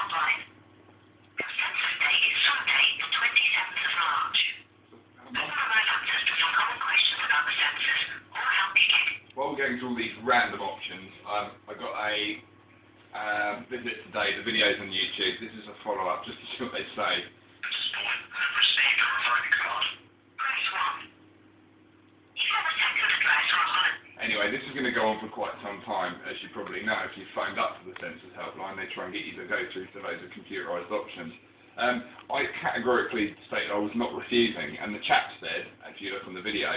Helpline. Your census date is Sunday, the 27th of March. Please provide answers to some common questions about the census or help you get. While we're going through all these random options, I got a visit today. The video's on YouTube. This is a follow-up, just to see what they say. Received a provided card. Press 1. You have a second address or a holiday. Anyway, this is going to go on for quite some time, as you probably know. If you've phoned up to the Census Helpline, they try and get you to go through to loads of computerised options. I categorically stated I was not refusing, and the chap said, if you look on the video,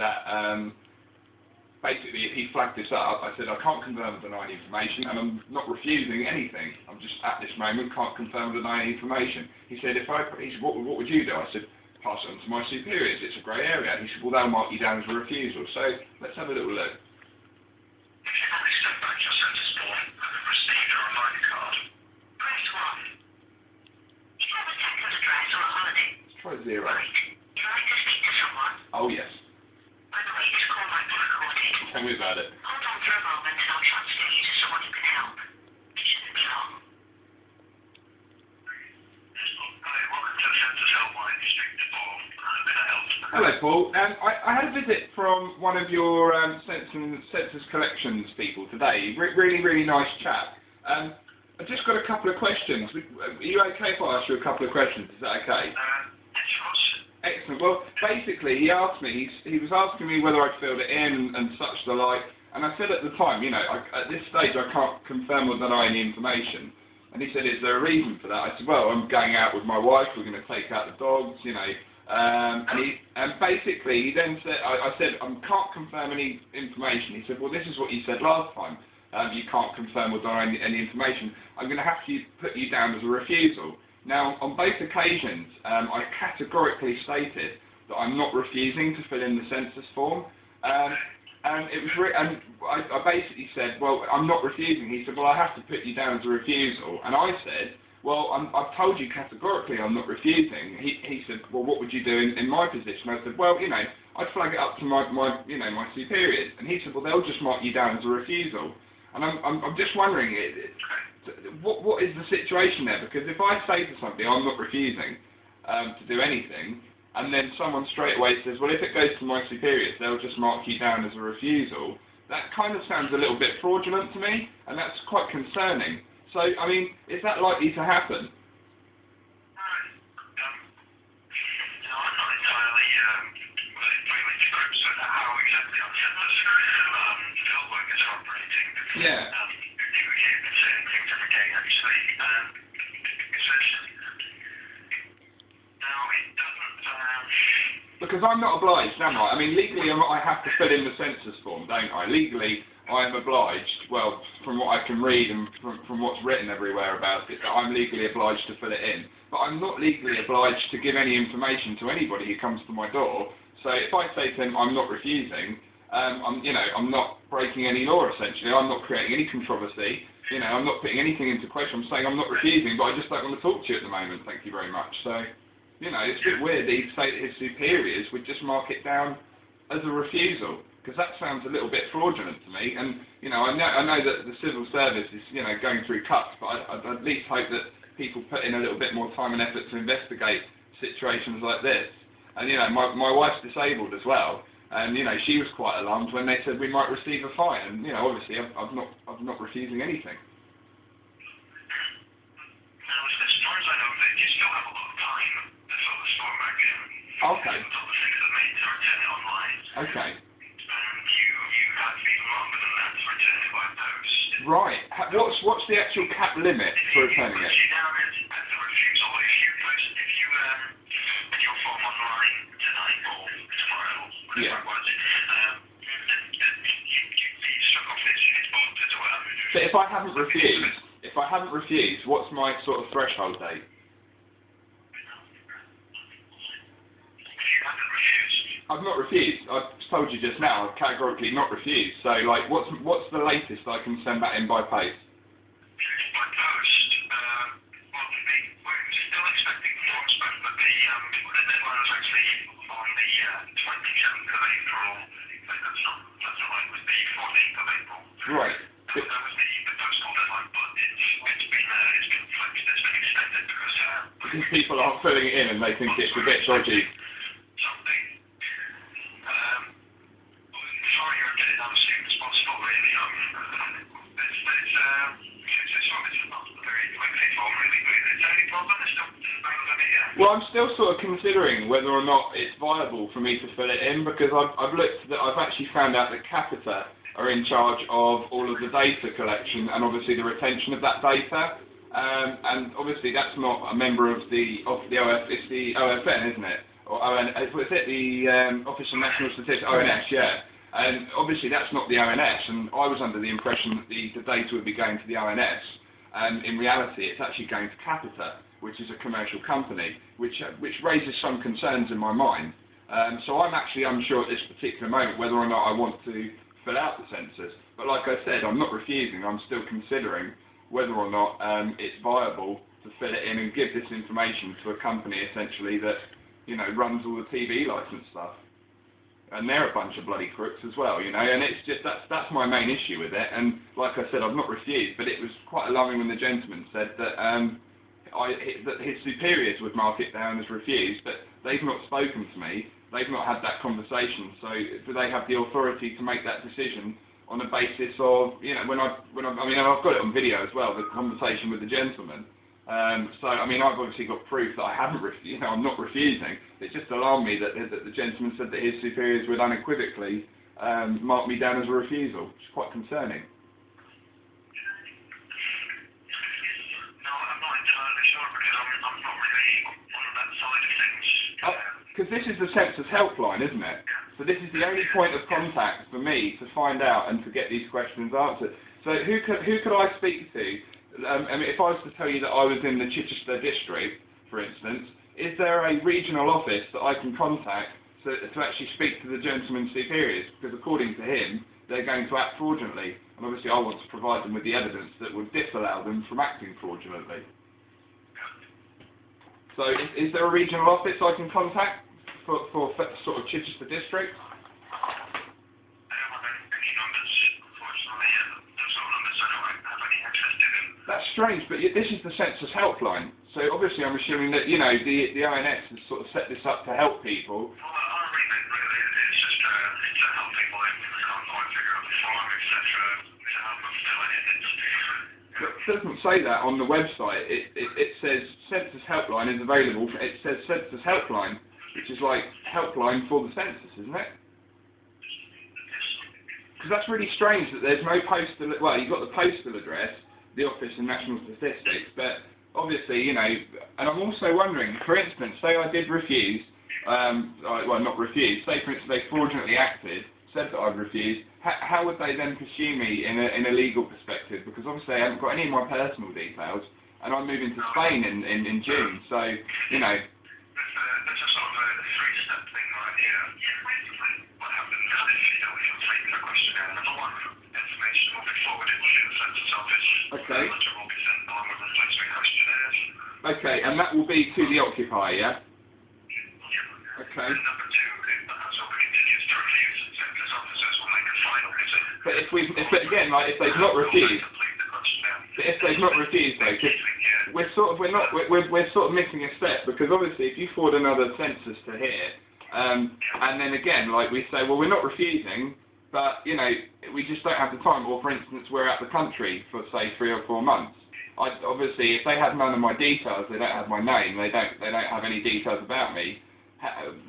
that basically if he flagged this up, I said I can't confirm or deny any information, and I'm not refusing anything. I'm just at this moment can't confirm or deny any information. He said, he said, what would you do? I said, pass it on to my superiors. It's a grey area. He said, well, they'll mark you down as a refusal. So let's have a little look. If you've only sent back your census form and have received a provided card, press 1. Do you have a second address or a holiday? Let's try 0. Right. You'd like to speak to someone? Oh, yes. By the way, this call might be recorded. Tell me about it. Hold on for a moment and I'll transfer you to someone who can help. It shouldn't be long. Hi, welcome to the Census Helpline. You speak to Paul. How can I help? Hello, Paul. I had a visit from one of your census collections people today. Really, really nice chap. I've just got a couple of questions. Are you okay if I ask you a couple of questions? Is that okay? Yes, of course. Excellent. Well, basically, he asked me, he was asking me whether I'd filled it in and such the like, and I said at the time, you know, at this stage I can't confirm or deny any information. And he said, is there a reason for that? I said, well, I'm going out with my wife, we're going to take out the dogs, you know. And basically, he then said, I said, I can't confirm any information. He said, well, this is what you said last time. You can't confirm or deny any information. I'm going to have to put you down as a refusal. Now, on both occasions, I categorically stated that I'm not refusing to fill in the census form. And it was I basically said, well, I'm not refusing. He said, well, I have to put you down as a refusal. And I said, well, I've told you categorically I'm not refusing. He said, well, what would you do in my position? I said, well, you know, I'd flag it up to my superiors. And he said, well, they'll just mark you down as a refusal. And I'm just wondering, what is the situation there? Because if I say to somebody, I'm not refusing to do anything, and then someone straight away says, well, if it goes to my superiors, they'll just mark you down as a refusal, that kind of sounds a little bit fraudulent to me, and that's quite concerning. So, I mean, is that likely to happen? Yeah. Because I'm not obliged, am I? I mean, legally I have to fill in the census form, don't I? Legally, I am obliged, well, from what I can read and from what's written everywhere about it, that I'm legally obliged to fill it in. But I'm not legally obliged to give any information to anybody who comes to my door. So if I say to him, I'm not refusing, I'm not breaking any law, essentially. I'm not creating any controversy. You know, I'm not putting anything into question. I'm saying I'm not refusing, but I just don't want to talk to you at the moment. Thank you very much. So, you know, it's a bit weird that he'd say that his superiors would just mark it down as a refusal, because that sounds a little bit fraudulent to me. And, you know, I know that the civil service is, you know, going through cuts, but I'd at least hope that people put in a little bit more time and effort to investigate situations like this. And, you know, my wife's disabled as well. And, you know, she was quite alarmed when they said we might receive a fine. And, you know, obviously I'm not refusing anything. Now, as far as I know, you still have a lot of time to fill the form back in. Okay. Until the 6th of May to return it online. Okay. And you have even longer than that to return it by post. Right. What's the actual cap limit for returning it? If you down as a refusal, if you put your form online tonight or tomorrow, Yeah. So if I haven't refused, what's my sort of threshold date? I've not refused. I've told you just now, I've categorically not refused. So, like, what's the latest I can send that in by post? By post, well, we're still expecting forms back, but the deadline was actually on the 27th of April. That's not right, it was the 14th of April. Right. That was the postal deadline, but it's been flexed. because people aren't filling it in and they think it's a bit dodgy. Something. Try and get it done as soon as possible, really. It's not very quickly for really. Is there any problem? It's still on it yet? Well, I'm still sort of considering whether or not it's viable for me to fill it in, because I've looked that I've actually found out that Capita are in charge of all of the data collection and obviously the retention of that data. And obviously that's not a member of the it's the OFN, isn't it? Or ON, is it the Office of National Statistics? ONS, yeah. And obviously that's not the ONS, and I was under the impression that the data would be going to the ONS, and in reality it's actually going to Capita, which is a commercial company, which raises some concerns in my mind. So I'm actually unsure at this particular moment whether or not I want to fill out the census. But like I said, I'm not refusing, I'm still considering whether or not it's viable to fill it in and give this information to a company essentially that, you know, runs all the TV license stuff. And they're a bunch of bloody crooks as well, you know, and it's just, that's my main issue with it. And like I said, I've not refused, but it was quite alarming when the gentleman said that that his superiors would mark it down as refused, but they've not spoken to me, they've not had that conversation, so do they have the authority to make that decision on the basis of, you know, I mean, I've got it on video as well, the conversation with the gentleman. So, I mean, I've obviously got proof that I haven't, you know, I'm not refusing. It just alarmed me that the gentleman said that his superiors would unequivocally mark me down as a refusal, which is quite concerning. No, I'm not entirely sure because I'm not really on that side of things. Because this is the Census Helpline, isn't it? So this is the only point of contact for me to find out and to get these questions answered. So who could I speak to? I mean, if I was to tell you that I was in the Chichester district, for instance, is there a regional office that I can contact to actually speak to the gentleman's superiors? Because according to him, they're going to act fraudulently. And obviously I want to provide them with the evidence that would disallow them from acting fraudulently. So is there a regional office I can contact for sort of Chichester district? I don't have any numbers, unfortunately. Those are numbers I don't have any access to them. That's strange, but this is the Census Helpline. So obviously I'm assuming that, you know, the ONS has sort of set this up to help people. Well, our remit really is just to help people if they can't quite figure out the form, etc., to help them fill it in. But it doesn't say that on the website. It says Census Helpline is available. It says Census Helpline, which is like helpline for the census, isn't it? Because that's really strange that there's no postal. Well, you've got the postal address, the Office of National Statistics, but obviously, you know. And I'm also wondering, for instance, say I did refuse. Well, not refuse. Say, for instance, they fraudulently acted, said that I'd refused. How would they then pursue me in a legal perspective? Because obviously I haven't got any of my personal details, and I'm moving to Spain in June. So, you know. There's a sort of a three-step thing right here. What happens if you don't complete the questionnaire? Number one, information will be forwarded to the census office. Okay. Which will be sent along with the replacement questionnaires. Okay, and that will be to the occupier, yeah? Yeah. Okay. And number two, if the household continues to refuse, census officers will make a final visit. But if they've not refused, Complete the questionnaire. but if they've not refused though, 'cause we're sort of missing a step, because obviously if you forward another census to here, and then again, like we say, well, we're not refusing, but you know, we just don't have the time. Or for instance, we're out the country for say 3 or 4 months. Obviously, if they have none of my details, they don't have my name, they don't have any details about me.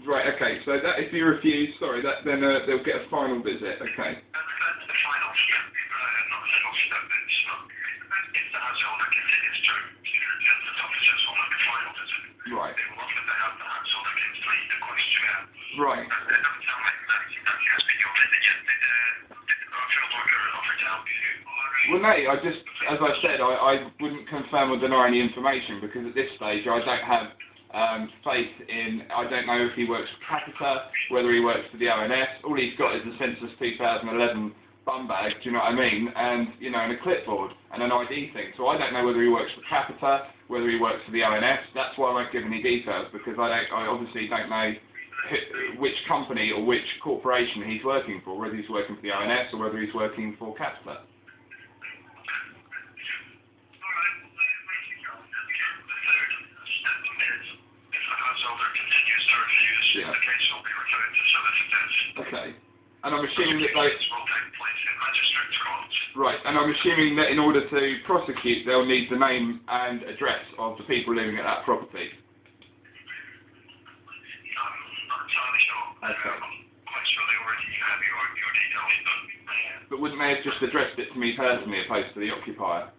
Right, okay, so that if you refuse, sorry, then they'll get a final visit, okay. That's the final step, not the final step. It's not, if the householder continues to refuse, the census officers will make a final visit. Right. They will offer to have the householder complete the questionnaire. Right. It doesn't sound like that's exactly has been your visit yet. Did the field worker offer to help you? Well, no, as I said, I wouldn't confirm or deny any information, because at this stage I don't have faith in, I don't know if he works for Capita, whether he works for the ONS. All he's got is the Census 2011 bum bag, do you know what I mean? And, you know, and a clipboard and an ID thing. So I don't know whether he works for Capita, whether he works for the ONS. That's why I won't give any details, because I obviously don't know which company or which corporation he's working for, whether he's working for the ONS or whether he's working for Capita. And I'm assuming that those... will take place in magistrates' courts. Right, and I'm assuming that in order to prosecute, they'll need the name and address of the people living at that property. I'm not entirely sure. Okay. I'm quite sure they already have your details, But wouldn't they have just addressed it to me personally opposed to the occupier?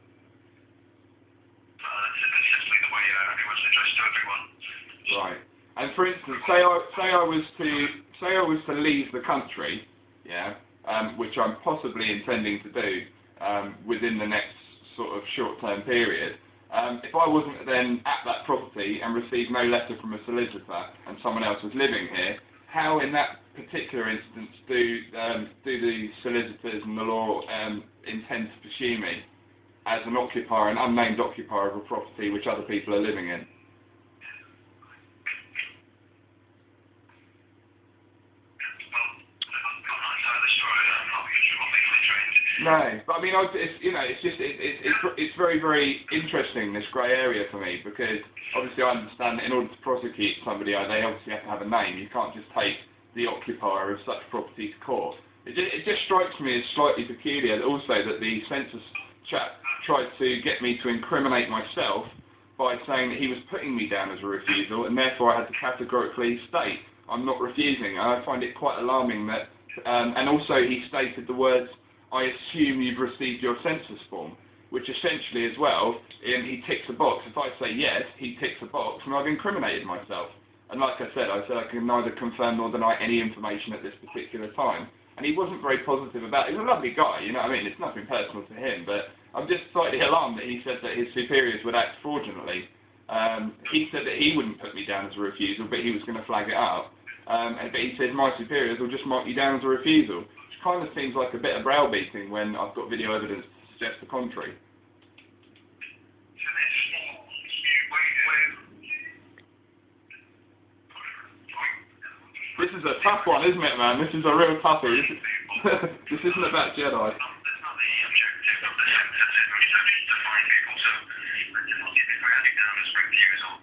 That's essentially the way it was addressed to everyone. Right. And for instance, say I was to leave the country, yeah, which I'm possibly intending to do within the next sort of short-term period. If I wasn't then at that property and received no letter from a solicitor and someone else was living here, how in that particular instance do the solicitors and the law intend to pursue me as an occupier, an unnamed occupier of a property which other people are living in? No, but I mean, it's very, very interesting, this grey area for me, because obviously I understand that in order to prosecute somebody, they obviously have to have a name. You can't just take the occupier of such property to court. It just strikes me as slightly peculiar also that the census chap tried to get me to incriminate myself by saying that he was putting me down as a refusal, and therefore I had to categorically state I'm not refusing. And I find it quite alarming that, and also he stated the words, "I assume you've received your census form," which essentially as well, he ticks a box. If I say yes, he ticks a box, and I've incriminated myself. And like I said I can neither confirm nor deny any information at this particular time. And he wasn't very positive about it. He's a lovely guy, you know what I mean? It's nothing personal to him, but I'm just slightly alarmed that he said that his superiors would act fraudulently. He said that he wouldn't put me down as a refusal, but he was going to flag it up. But he said my superiors will just mark you down as a refusal. Kind of seems like a bit of browbeating when I've got video evidence to suggest the contrary. This is a tough one, isn't it, man? This is a real toughie. This isn't about Jedi. That's not the objective of the census. It's to find people. So if we're heading down as refusal,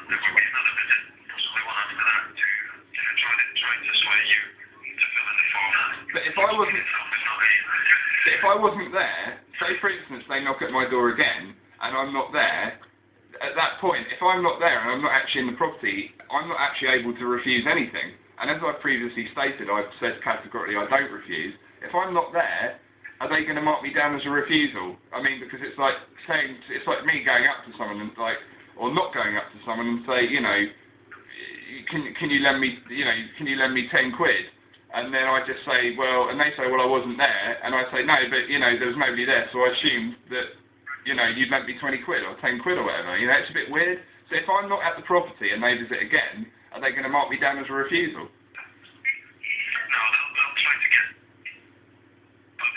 there will be another visit, possibly one after that, to try to sway you to fill in the form. But if I wasn't there, say for instance they knock at my door again and I'm not there, at that point, if I'm not there and I'm not actually in the property, I'm not actually able to refuse anything. And as I've previously stated, I've said categorically I don't refuse. If I'm not there, are they going to mark me down as a refusal? I mean, because it's like saying, it's like me going up to someone and or not going up to someone and say, you know, can you lend me, can you lend me 10 quid? And then I just say, well, and they say, well, I wasn't there, and I say, no, but, there was nobody there, so I assumed that, you'd lent me 20 quid or 10 quid or whatever, it's a bit weird. So if I'm not at the property and they visit again, are they going to mark me down as a refusal? No, they'll try to get the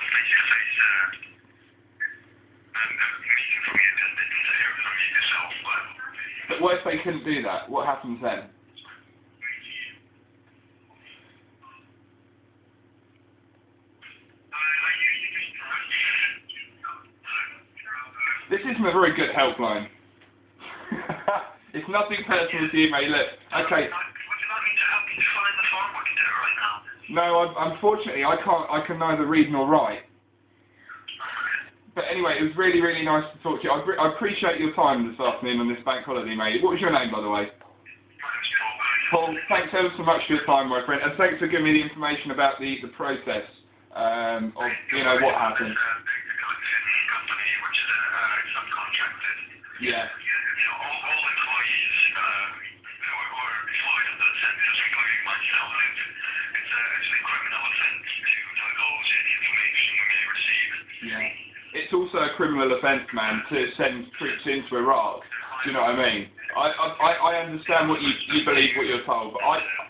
face-to-face meeting from you to hear from you yourself. But what if they couldn't do that? What happens then? This isn't a very good helpline. It's nothing personal to you, mate. Look, okay. Would you like me to help you to find the form? I can do it right now. No, unfortunately, I can't. I can neither read nor write. But anyway, it was really, really nice to talk to you. I appreciate your time this afternoon on this bank holiday, mate. What was your name, by the way? My name's Paul. Thanks ever so much for your time, my friend, and thanks for giving me the information about the process of what happened. Yeah. All employees who are employed under the census, including myself, it's a criminal offence to divulge any information we may receive. Yeah. It's also a criminal offence, man, to send troops into Iraq. Do you know what I mean? I understand what you believe, what you're told, but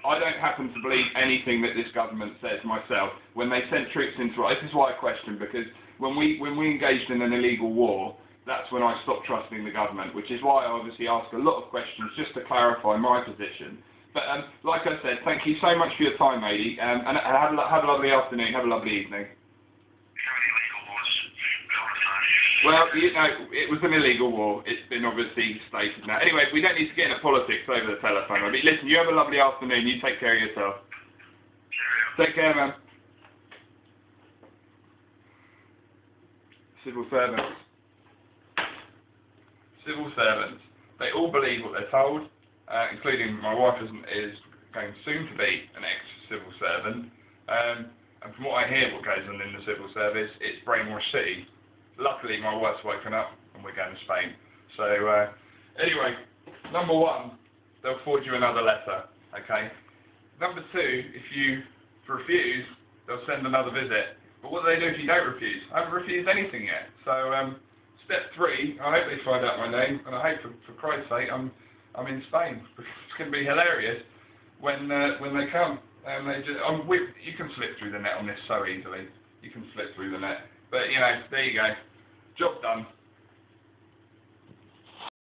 I don't happen to believe anything that this government says myself. When they sent troops into Iraq, this is why I question, because when we engaged in an illegal war, that's when I stopped trusting the government, which is why I obviously ask a lot of questions just to clarify my position. But like I said, thank you so much for your time, matey, and have a lovely afternoon, have a lovely evening. Well, it was an illegal war. It's been obviously stated now. Anyway, we don't need to get into politics over the telephone. Listen, you have a lovely afternoon. You take care of yourself. Take care, man. Civil servants. Civil servants. They all believe what they're told, including my wife is going soon to be an ex-civil servant. And from what I hear what goes on in the civil service, it's brainwash city. Luckily, my wife's woken up and we're going to Spain. So, anyway, number one, they'll forward you another letter, okay? Number two, if you refuse, they'll send another visit. But what do they do if you don't refuse? I haven't refused anything yet. So, step three, I hope they find out my name, and I hope, for Christ's sake, I'm in Spain. It's going to be hilarious when they come. And they just, you can slip through the net on this so easily. You can slip through the net. But, you know, there you go. Job done.